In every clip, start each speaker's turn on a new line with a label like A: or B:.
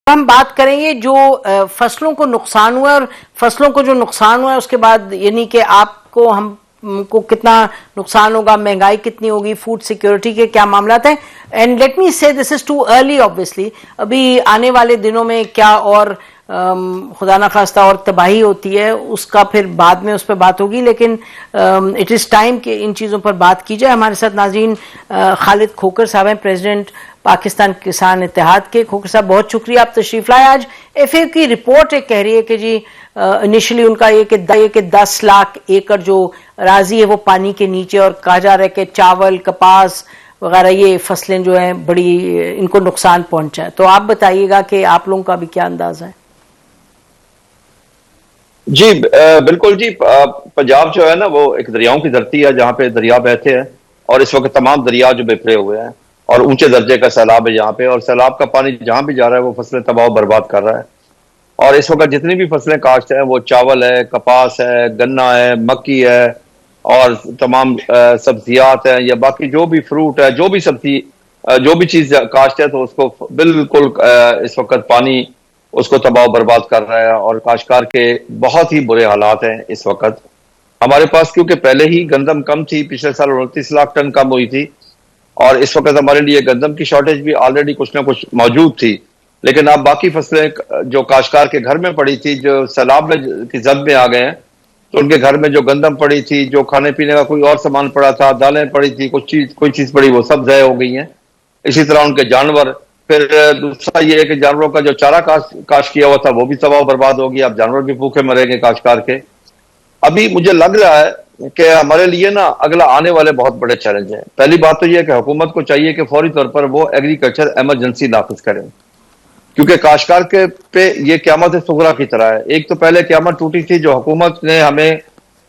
A: ہم بات کریں گے جو فصلوں کو نقصان ہوا ہے، اور فصلوں کو جو نقصان ہوا ہے اس کے بعد یعنی کہ آپ کو ہم کو کتنا نقصان ہوگا، مہنگائی کتنی ہوگی، فوڈ سیکیورٹی کے کیا معاملات ہیں. اینڈ لیٹ می سے دس از ٹو ارلی آبویسلی، ابھی آنے والے دنوں میں کیا اور خدا نخواستہ اور تباہی ہوتی ہے اس کا پھر بعد میں اس پہ بات ہوگی، لیکن اٹ از ٹائم کہ ان چیزوں پر بات کی جائے. ہمارے ساتھ ناظرین خالد کھوکھر صاحب ہیں، پریزیڈنٹ پاکستان کسان اتحاد کے. کھوکھر صاحب بہت شکریہ آپ تشریف لائے. آج ایف اے کی رپورٹ ایک کہہ رہی ہے کہ جی انیشلی ان کا یہ کہ 10 لاکھ ایکڑ جو اراضی ہے وہ پانی کے نیچے، اور کہا جا رہا ہے کہ چاول، کپاس وغیرہ یہ فصلیں جو ہیں بڑی ان کو نقصان پہنچا ہے. تو آپ بتائیے گا کہ آپ لوگوں کا بھی کیا انداز ہے؟
B: جی بالکل جی. پنجاب جو ہے نا وہ ایک دریاؤں کی دھرتی ہے جہاں پہ دریا بہتے ہیں، اور اس وقت تمام دریا جو بکھرے ہوئے ہیں، اور اونچے درجے کا سیلاب ہے یہاں پہ، اور سیلاب کا پانی جہاں بھی جا رہا ہے وہ فصلیں تباہ و برباد کر رہا ہے. اور اس وقت جتنی بھی فصلیں کاشت ہیں وہ چاول ہے، کپاس ہے، گنا ہے، مکی ہے، اور تمام سبزیات ہیں یا باقی جو بھی فروٹ ہے، جو بھی سبزی جو بھی چیز کاشت ہے، تو اس کو بالکل اس وقت پانی اس کو تباہ و برباد کر رہا ہے. اور کاشتکار کے بہت ہی برے حالات ہیں اس وقت. ہمارے پاس کیونکہ پہلے ہی گندم کم تھی، پچھلے سال 29 لاکھ ٹن کم ہوئی تھی، اور اس وقت ہمارے لیے گندم کی شارٹیج بھی آلریڈی کچھ نہ کچھ موجود تھی. لیکن اب باقی فصلیں جو کاشتکار کے گھر میں پڑی تھی، جو سیلاب کی زد میں آ گئے ہیں، تو ان کے گھر میں جو گندم پڑی تھی، جو کھانے پینے کا کوئی اور سامان پڑا تھا، دالیں پڑی تھی، کوئی چیز پڑی، وہ سب ضائع ہو گئی ہیں. اسی طرح ان کے جانور. پھر دوسرا یہ ہے کہ جانوروں کا جو چارہ کاشت کیا ہوا تھا وہ بھی تباہ و برباد ہو گیا. اب جانور بھی بھوکے مریں گے کاشتکار کے. ابھی مجھے لگ رہا ہے کہ ہمارے لیے نا اگلا آنے والے بہت بڑے چیلنج ہیں. پہلی بات تو یہ ہے کہ حکومت کو چاہیے کہ فوری طور پر وہ ایگریکلچر ایمرجنسی نافذ کرے، کیونکہ کاشتکار کے پہ یہ قیامت صغریٰ کی طرح ہے. ایک تو پہلے قیامت ٹوٹی تھی جو حکومت نے ہمیں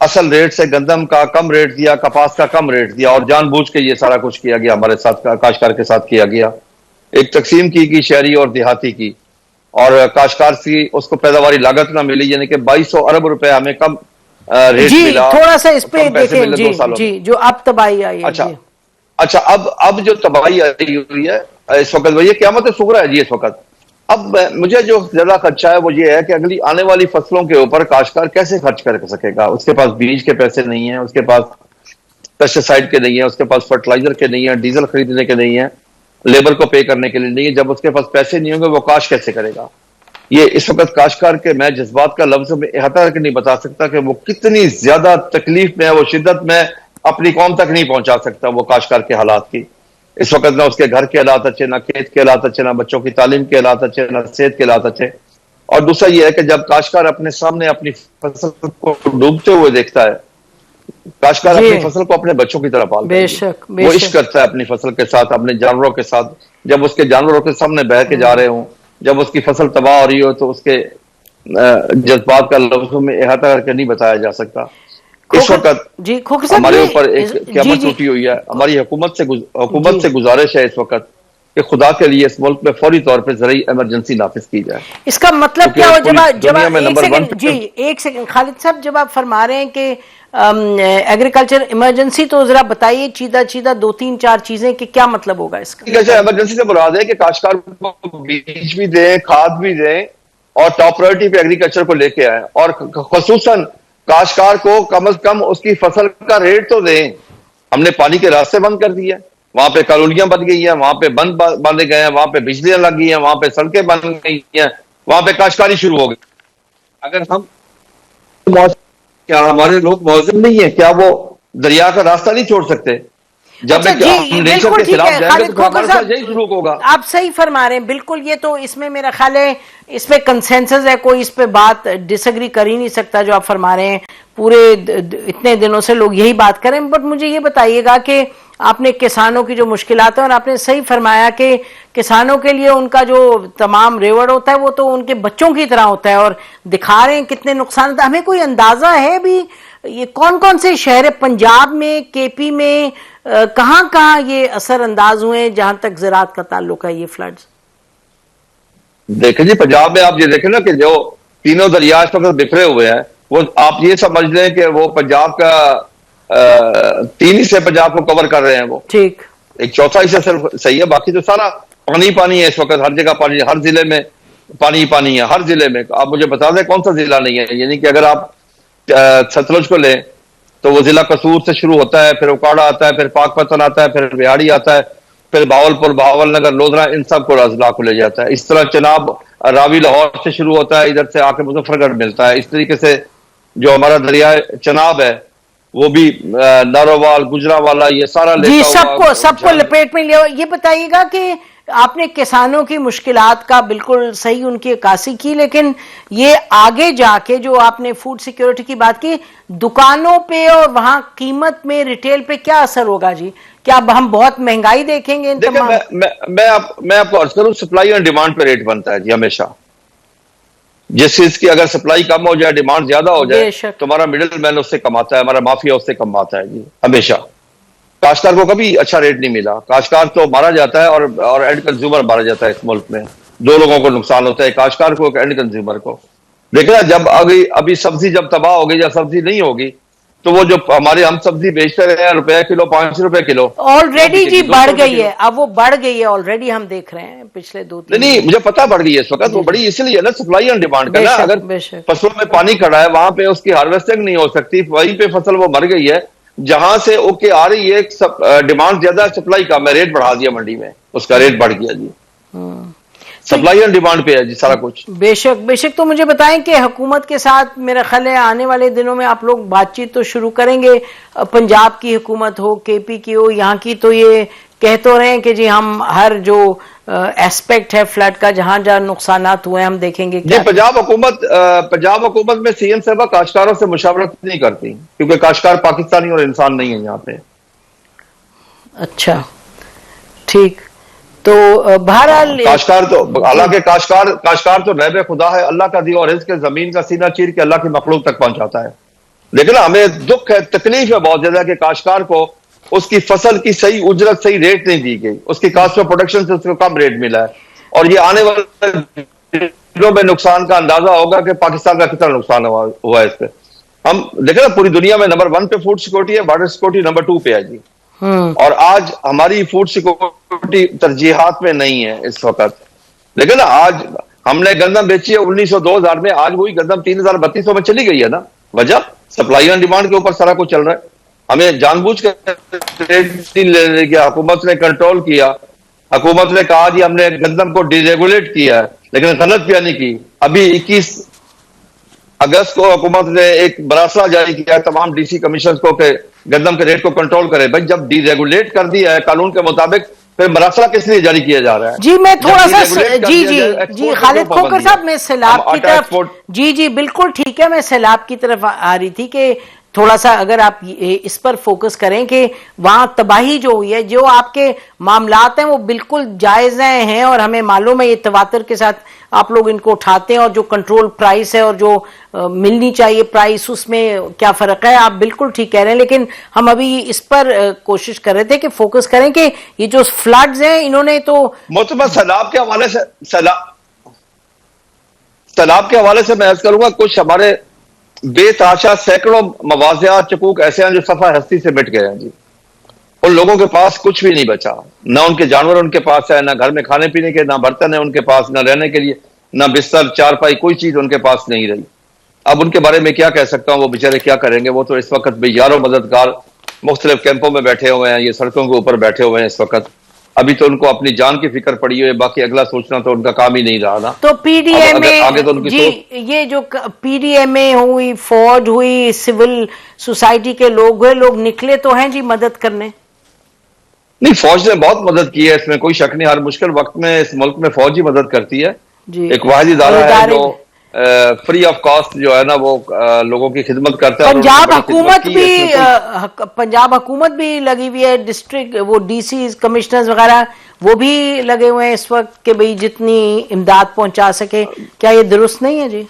B: اصل ریٹ سے گندم کا کم ریٹ دیا، کپاس کا کم ریٹ دیا، اور جان بوجھ کے یہ سارا کچھ کیا گیا، ہمارے ساتھ کاشتکار کے ساتھ کیا گیا. ایک تقسیم کی گئی شہری اور دیہاتی کی، اور کاشتکار کی اس کو پیداواری لاگت نہ ملی، یعنی کہ 2200 ارب روپے ہمیں کم ریٹ
A: جی
B: ملا.
A: تھوڑا سا اس پہ دیکھیں.
B: 2
A: جی
B: سالوں
A: جی
B: میں.
A: جو اب تباہی آئی ہے.
B: اچھا
A: جی
B: اچھا اب جو تباہی آئی ہوئی ہے اس وقت، وہ یہ قیامت صغریٰ ہے جی اس وقت. اب مجھے جو زیادہ خدشہ ہے وہ یہ ہے کہ اگلی آنے والی فصلوں کے اوپر کاشتکار کیسے خرچ کر سکے گا. اس کے پاس بیج کے پیسے نہیں ہیں، اس کے پاس پیسٹی سائیڈ کے نہیں ہیں، اس کے پاس فرٹیلائزر کے نہیں ہیں، ڈیزل خریدنے کے نہیں ہیں، لیبر کو پے کرنے کے لیے نہیں ہے. جب اس کے پاس پیسے نہیں ہوں گے وہ کاشت کیسے کرے گا؟ یہ اس وقت کاشتکار کے میں جذبات کا لفظ میں احاطہ کر کے نہیں بتا سکتا کہ وہ کتنی زیادہ تکلیف میں ہے، وہ شدت میں اپنی قوم تک نہیں پہنچا سکتا وہ کاشتکار کے حالات کی. اس وقت نہ اس کے گھر کے حالات اچھے، نہ کھیت کے حالات اچھے، نہ بچوں کی تعلیم کے حالات اچھے، نہ صحت کے حالات اچھے. اور دوسرا یہ ہے کہ جب کاشتکار اپنے سامنے اپنی فصل کو ڈوبتے ہوئے دیکھتا ہے، کاشتکار
A: جی
B: اپنی فصل کو اپنے بچوں کی طرح پالتا
A: بے
B: ہے.
A: شک بے
B: وہ عشق
A: شک.
B: کرتا ہے اپنی فصل کے ساتھ، اپنے جانوروں کے ساتھ. جب اس کے جانوروں کے سامنے بہہ کے جا رہے ہوں، جب اس کی فصل تباہ ہو رہی ہو، تو اس کے جذبات کا لفظوں میں احاطہ کر کے نہیں بتایا جا سکتا. اس وقت
A: جی کھوکھر صاحب
B: ہمارے
A: یہ
B: اوپر ایک
A: جی
B: قیامت
A: جی
B: ٹوٹی ہوئی ہے. ہماری حکومت
A: جی
B: سے گزارش ہے اس وقت کہ خدا کے لیے اس ملک میں فوری طور پہ زرعی ایمرجنسی نافذ کی جائے.
A: اس کا مطلب کیا
B: کیونکہ
A: ہو؟
B: پوری
A: جب
B: دنیا میں
A: ایک
B: نمبر 1
A: سیکنڈ، جی ایک سیکنڈ خالد صاحب، جب آپ فرما رہے ہیں کہ ایگریکلچر ایمرجنسی، تو ذرا بتائیے چیدہ 2-3-4 چیزیں کہ کیا مطلب ہوگا اس کا.
B: ایمرجنسی سے مراد ہے کہ کاشتکار کو بیج بھی دیں، کھاد بھی دیں، اور ٹاپ پرائرٹی پہ ایگریکلچر کو لے کے آئیں، اور خصوصاً کاشتکار کو کم از کم اس کی فصل کا ریٹ تو دیں. ہم نے پانی کے راستے بند کر دیے، وہاں پہ کالونیاں بن گئی ہیں، وہاں پہ بند باندھے گئے ہیں، وہاں پہ بجلیاں لگ گئی ہیں، وہاں پہ سڑکیں بن گئی ہیں، وہاں پہ کاشتکاری شروع ہو گئی. اگر کیا ہمارے لوگ موزم نہیں ہیں؟ کیا وہ دریا کا راستہ نہیں چھوڑ سکتے؟ جب
A: اچھا جی
B: ہم نیچر
A: بالکل
B: کے
A: ٹھیک
B: خلاف
A: ہے
B: جائیں گے تو
A: خالد
B: پھر
A: کھوکھر
B: ہمارے
A: صاحب،
B: ساتھ یہی سلوک ہوگا.
A: آپ صحیح فرما رہے ہیں بالکل. یہ تو اس میں میرا خیال ہے اس پہ کنسنسس ہے، کوئی اس پہ بات ڈس ایگری کر ہی نہیں سکتا. جو آپ فرما رہے ہیں پورے اتنے دنوں سے لوگ یہی بات کریں. بٹ مجھے یہ بتائیے گا کہ آپ نے کسانوں کی جو مشکلات ہیں، اور آپ نے صحیح فرمایا کہ کسانوں کے لیے ان کا جو تمام ریوڑ ہوتا ہے وہ تو ان کے بچوں کی طرح ہوتا ہے، اور دکھا رہے ہیں کتنے نقصان ہوتا ہے. ہمیں کوئی اندازہ ہے بھی یہ کون سے شہر پنجاب میں، کے پی میں، کہاں کہاں یہ اثر انداز ہوئے ہیں جہاں تک زراعت کا تعلق ہے یہ فلڈز؟
B: دیکھیں جی پنجاب میں آپ یہ دیکھیں نا کہ جو تینوں دریا اس وقت بکھرے ہوئے ہیں، وہ آپ یہ سمجھ لیں کہ وہ پنجاب کا 3 حصے پنجاب کو کور کر رہے ہیں. وہ
A: ٹھیک،
B: ایک چوتھا حصہ صرف صحیح ہے، باقی تو سارا پانی ہے اس وقت. ہر جگہ پانی، ہر ضلع میں پانی ہی پانی ہے ہر ضلع میں. آپ مجھے بتا دیں کون سا ضلع نہیں ہے. یعنی کہ اگر آپ ستلج کو لیں تو وہ ضلع قصور سے شروع ہوتا ہے, پھر اوکاڑا آتا ہے, پھر پاک پتن آتا ہے, پھر بہاڑی آتا ہے, پھر باولپور, بہاول نگر, لودھرا, ان سب کو اضلاع کو لے جاتا ہے. اس طرح چناب راوی لاہور سے شروع ہوتا ہے, ادھر سے آ کے مظفر گڑھ ملتا ہے. اس طریقے سے جو ہمارا دریا چناب ہے وہ بھی نارووال, گجرانوالا, یہ سارا
A: جی
B: لیتا ہوا
A: سب کو لپیٹ میں لیا. یہ بتائیے گا کہ آپ نے کسانوں کی مشکلات کا بالکل صحیح ان کی عکاسی کی, لیکن یہ آگے جا کے جو آپ نے فوڈ سیکیورٹی کی بات کی, دکانوں پہ اور وہاں قیمت میں, ریٹیل پہ کیا اثر ہوگا جی؟ کیا ہم بہت مہنگائی دیکھیں گے ان تمام؟
B: میں آپ کو عرض کروں, سپلائی اور ڈیمانڈ پہ ریٹ بنتا ہے جی ہمیشہ. جس چیز کی اگر سپلائی کم ہو جائے, ڈیمانڈ زیادہ ہو جائے, تو ہمارا مڈل مین اس سے کماتا ہے, ہمارا مافیا اس سے کماتا ہے جی ہمیشہ. کاشتکار کو کبھی اچھا ریٹ نہیں ملا. کاشتکار تو مارا جاتا ہے اور اینڈ کنزیومر مارا جاتا ہے اس ملک میں. دو لوگوں کو نقصان ہوتا ہے, کاشتکار کو, اینڈ کنزیومر کو. دیکھنا جب ابھی سبزی جب تباہ ہوگی یا سبزی نہیں ہوگی تو وہ جو ہم سبزی بیچتے رہے ہیں روپے کلو, 5 روپے کلو,
A: آلریڈی جی بڑھ گئی ہے. اب وہ بڑھ گئی ہے آلریڈی, ہم دیکھ رہے ہیں پچھلے 2-3
B: نہیں مجھے پتا بڑھ گئی ہے اس وقت. وہ بڑی اس لیے نا سپلائی اور ڈیمانڈ کا نا. اگر فصلوں میں پانی کھڑا ہے وہاں پہ اس کی ہارویسٹنگ نہیں ہو سکتی, وہیں پہ فصل وہ مر گئی ہے. جہاں سے اگ کے آ رہی ہے, ڈیمانڈ زیادہ, سپلائی کا میں ریٹ بڑھا دیا منڈی میں, اس کا ریٹ بڑھ گیا جی. سپلائی اور ڈیمانڈ پہ ہے جی سارا کچھ.
A: بے شک. تو مجھے بتائیں کہ حکومت کے ساتھ میرا خیال ہے آنے والے دنوں میں آپ لوگ بات چیت تو شروع کریں گے. پنجاب کی حکومت ہو, کے پی کی ہو, یہاں کی تو یہ کہہ تو رہے ہیں کہ جی ہم ہر جو ایسپیکٹ ہے فلڈ کا, جہاں جہاں نقصانات ہوئے ہم دیکھیں گے.
B: جی پنجاب حکومت میں سی ایم صاحبہ کاشتکاروں سے مشاورت نہیں کرتی, کیونکہ کاشتکار پاکستانی اور انسان نہیں ہے یہاں پہ.
A: اچھا ٹھیک. تو بہرحال
B: کاشتکار تو, حالانکہ کاشتکار تو نائب خدا ہے, اللہ کا دیا اور رزق کے زمین کا سینہ چیر کے اللہ کی مخلوق تک پہنچاتا ہے. لیکن ہمیں دکھ ہے, تکلیف ہے بہت زیادہ کہ کاشتکار کو اس کی فصل کی صحیح اجرت, صحیح ریٹ نہیں دی گئی. اس کی کاسٹ آف پروڈکشن سے اس کو کم ریٹ ملا ہے. اور یہ آنے والے دنوں میں نقصان کا اندازہ ہوگا کہ پاکستان کا کتنا نقصان ہوا ہے اس پہ. ہم دیکھیں نا پوری دنیا میں نمبر 1 پہ فوڈ سیکورٹی ہے, بارڈر سیکورٹی نمبر 2 پہ ہے جی. اور آج ہماری فوڈ سیکورٹی ترجیحات میں نہیں ہے اس وقت. لیکن آج ہم نے گندم بیچی ہے 1900-2000 میں, آج وہی گندم 3000-3200 میں چلی گئی ہے نا. وجہ سپلائی اور ڈیمانڈ کے اوپر سارا کچھ چل رہا ہے. ہمیں جان بوجھ کے ریٹ لینے کیا, حکومت نے کنٹرول کیا. حکومت نے کہا جی ہم نے گندم کو ڈی ریگولیٹ کیا ہے, لیکن غلط کیا نہیں کی. ابھی 21 اگست کو حکومت نے ایک مراسلہ جاری کیا ہے تمام ڈی سی کمیشنز کو کہ گندم کے ریٹ کو کنٹرول کرے. بھائی جب ڈی ریگولیٹ کر دیا ہے قانون کے مطابق, پھر مراسلہ کس لیے جاری کیا جا رہا ہے؟
A: جی میں تھوڑا سا جی خالد کھوکھر صاحب, میں سیلاب کی طرف, جی بالکل ٹھیک ہے, میں سیلاب کی طرف آ رہی تھی کہ تھوڑا سا اگر آپ اس پر فوکس کریں کہ وہاں تباہی جو ہوئی ہے, جو آپ کے معاملات ہیں وہ بالکل جائز ہیں اور ہمیں معلوم ہے یہ تواتر کے ساتھ آپ لوگ ان کو اٹھاتے ہیں, اور جو کنٹرول پرائس ہے اور جو ملنی چاہیے پرائس, اس میں کیا فرق ہے. آپ بالکل ٹھیک کہہ رہے ہیں, لیکن ہم ابھی اس پر کوشش کر رہے تھے کہ فوکس کریں کہ یہ جو فلڈز ہیں انہوں نے تو
B: محترمہ سیلاب کے حوالے سے میں عرض کروں گا, کچھ ہمارے بے تحاشا سینکڑوں مواضعات چکوک ایسے ہیں جو صفحہ ہستی سے مٹ گئے ہیں جی. ان لوگوں کے پاس کچھ بھی نہیں بچا, نہ ان کے جانور ان کے پاس ہے, نہ گھر میں کھانے پینے کے, نہ برتن ہے ان کے پاس, نہ رہنے کے لیے, نہ بستر چارپائی, کوئی چیز ان کے پاس نہیں رہی. اب ان کے بارے میں کیا کہہ سکتا ہوں, وہ بیچارے کیا کریں گے. وہ تو اس وقت بھی یاروں مددگار مختلف کیمپوں میں بیٹھے ہوئے ہیں, یہ سڑکوں کے اوپر بیٹھے ہوئے ہیں اس وقت. ابھی تو ان کو اپنی جان کی فکر پڑی ہوئی ہے, باقی اگلا سوچنا تو ان کا کام ہی نہیں رہا نا.
A: تو پی ڈی ایم اے جی, یہ جو پی ڈی ایم اے ہوئی, فوج ہوئی, سول سوسائٹی کے لوگ ہوئے, لوگ نکلے تو ہیں جی مدد کرنے.
B: نہیں, فوج نے بہت مدد کی ہے, اس میں کوئی شک نہیں. ہر مشکل وقت میں اس ملک میں فوج ہی مدد کرتی ہے. ایک واحد ادارہ ہے جو فری آف کاسٹ جو ہے نا وہ لوگوں کی خدمت کرتا ہے.
A: پنجاب حکومت بھی لگی ہوئی ہے, ڈسٹرکٹ وہ ڈی سی کمشنرز وغیرہ وہ بھی لگے ہوئے ہیں اس وقت کہ بھئی جتنی امداد پہنچا سکے. کیا یہ درست نہیں ہے جی؟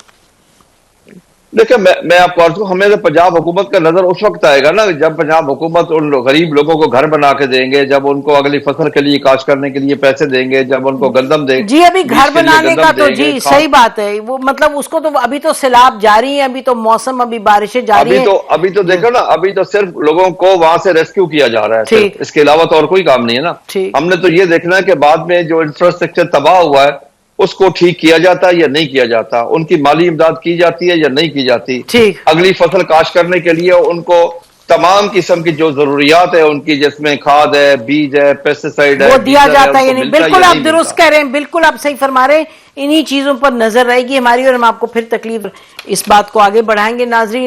B: دیکھیں میں آپ کو عرض کروں, ہمیں پنجاب حکومت کا نظر اس وقت آئے گا نا جب پنجاب حکومت ان غریب لوگوں کو گھر بنا کے دیں گے, جب ان کو اگلی فصل کے لیے کاشت کرنے کے لیے پیسے دیں گے, جب ان کو گندم دیں گے.
A: جی ابھی گھر بنانے کا تو جی صحیح بات ہے, وہ مطلب اس کو تو ابھی تو سیلاب جاری ہے, ابھی تو موسم, ابھی بارشیں جاری ہیں.
B: ابھی تو دیکھو نا, ابھی تو صرف لوگوں کو وہاں سے ریسکیو کیا جا رہا ہے, اس کے علاوہ تو اور کوئی کام نہیں ہے نا. ہم نے تو یہ دیکھنا ہے کہ بعد میں جو انفراسٹرکچر تباہ ہوا ہے اس کو ٹھیک کیا جاتا ہے یا نہیں کیا جاتا، ان کی مالی امداد کی جاتی ہے یا نہیں کی جاتی،
A: ٹھیک،
B: اگلی فصل کاشت کرنے کے لیے ان کو تمام قسم کی جو ضروریات ہے ان کی، جس میں کھاد ہے، بیج ہے، پیسٹیسائیڈ ہے،
A: وہ دیا
B: ڈیزل
A: جاتا ہے
B: ان
A: یا
B: کو
A: نہیں؟
B: ملتا
A: بالکل
B: یا
A: آپ
B: نہیں
A: درست
B: ملتا۔
A: کہہ رہے ہیں، بالکل آپ صحیح فرما رہے ہیں، انہی چیزوں پر نظر رہے گی ہماری، اور ہم آپ کو پھر تکلیف اس بات کو آگے بڑھائیں گے۔ ناظرین